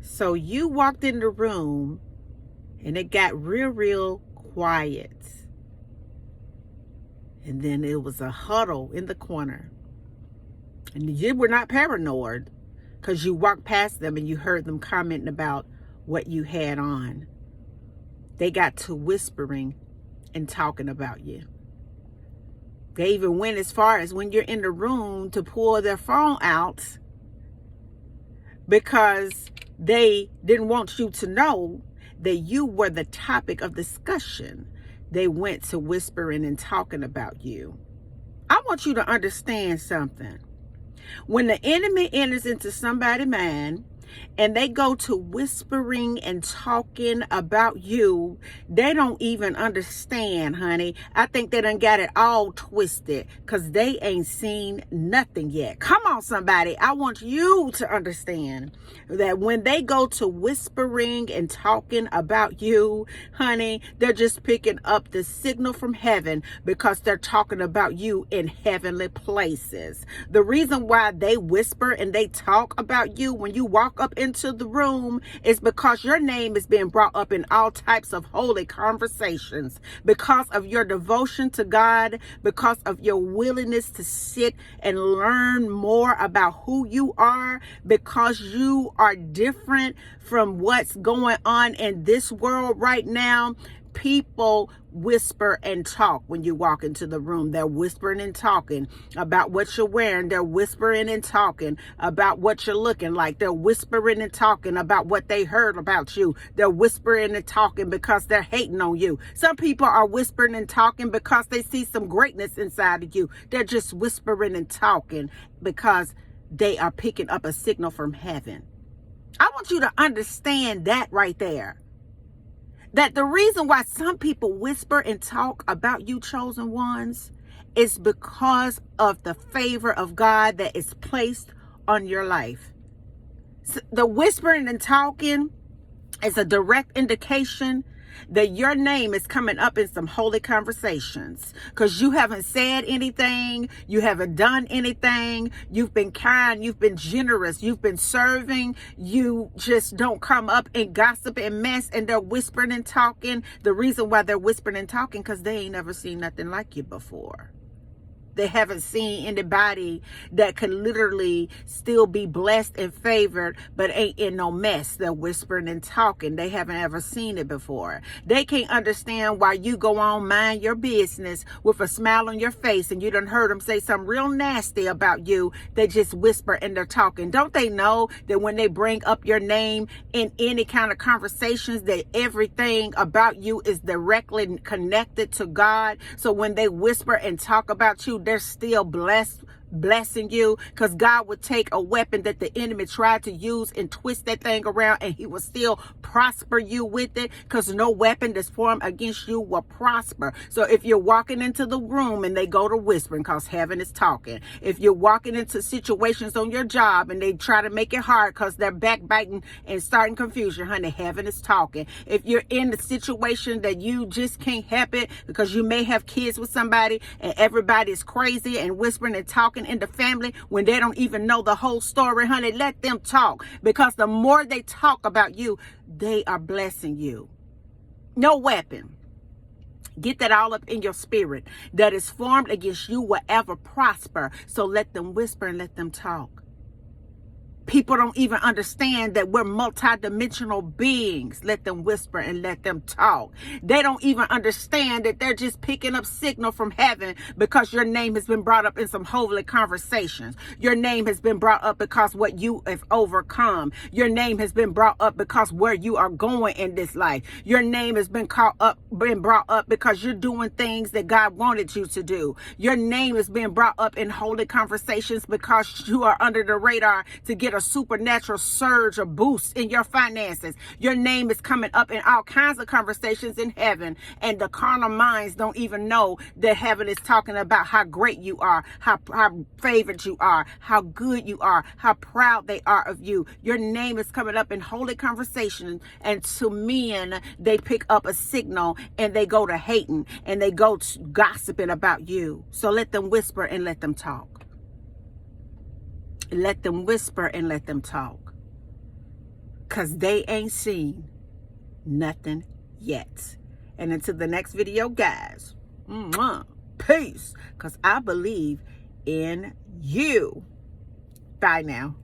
So you walked in the room and it got real quiet. And then it was a huddle in the corner. And you were not paranoid because you walked past them and you heard them commenting about what you had on. They got to whispering and talking about you. They even went as far as when you're in the room to pull their phone out because they didn't want you to know that you were the topic of discussion. They went to whispering and talking about you. I want you to understand something. When the enemy enters into somebody's mind and they go to whispering and talking about you, they don't even understand, honey. I think they done got it all twisted because they ain't seen nothing yet. Come on, somebody. I want you to understand that when they go to whispering and talking about you, honey, they're just picking up the signal from heaven because they're talking about you in heavenly places. The reason why they whisper and they talk about you when you walk up into the room is because your name is being brought up in all types of holy conversations because of your devotion to God, because of your willingness to sit and learn more about who you are, because you are different from what's going on in this world right now. People whisper and talk when you walk into the room. They're whispering and talking about what you're wearing. They're whispering and talking about what you're looking like. They're whispering and talking about what they heard about you. They're whispering and talking because they're hating on you. Some people are whispering and talking because they see some greatness inside of you. They're just whispering and talking because they are picking up a signal from heaven. I want you to understand that right there. That the reason why some people whisper and talk about you, chosen ones, is because of the favor of God that is placed on your life. So the whispering and talking is a direct indication that your name is coming up in some holy conversations because you haven't said anything, you haven't done anything, you've been kind, you've been generous, you've been serving, you just don't come up and gossip and mess, and they're whispering and talking. The reason why they're whispering and talking because they ain't never seen nothing like you before. They haven't seen anybody that could literally still be blessed and favored, but ain't in no mess. They're whispering and talking. They haven't ever seen it before. They can't understand why you go on mind your business with a smile on your face and you done heard them say something real nasty about you. They just whisper and they're talking. Don't they know that when they bring up your name in any kind of conversations that everything about you is directly connected to God? So when they whisper and talk about you, they're still blessing you because God would take a weapon that the enemy tried to use and twist that thing around and he will still prosper you with it because no weapon that's formed against you will prosper. So if you're walking into the room and they go to whispering because heaven is talking, if you're walking into situations on your job and they try to make it hard because they're backbiting and starting confusion, honey, heaven is talking. If you're in the situation that you just can't help it because you may have kids with somebody and everybody is crazy and whispering and talking in the family when they don't even know the whole story, honey, let them talk because the more they talk about you, they are blessing you. No weapon, get that all up in your spirit, that is formed against you will ever prosper. So let them whisper and let them talk. People don't even understand that we're multidimensional beings. Let them whisper and let them talk. They don't even understand that they're just picking up signal from heaven because your name has been brought up in some holy conversations. Your name has been brought up because what you have overcome. Your name has been brought up because where you are going in this life. Your name has been brought up because you're doing things that God wanted you to do. Your name is being brought up in holy conversations because you are under the radar to get a supernatural surge or boost in your finances. Your name is coming up in all kinds of conversations in heaven, and the carnal minds don't even know that heaven is talking about how great you are, how favored you are, how good you are, how proud they are of you. Your name is coming up in holy conversations, and to men, they pick up a signal and they go to hating and they go to gossiping about you. So let them whisper and let them talk. Let them whisper and let them talk. because they ain't seen nothing yet. And until the next video, guys, peace, because I believe in you. Bye now.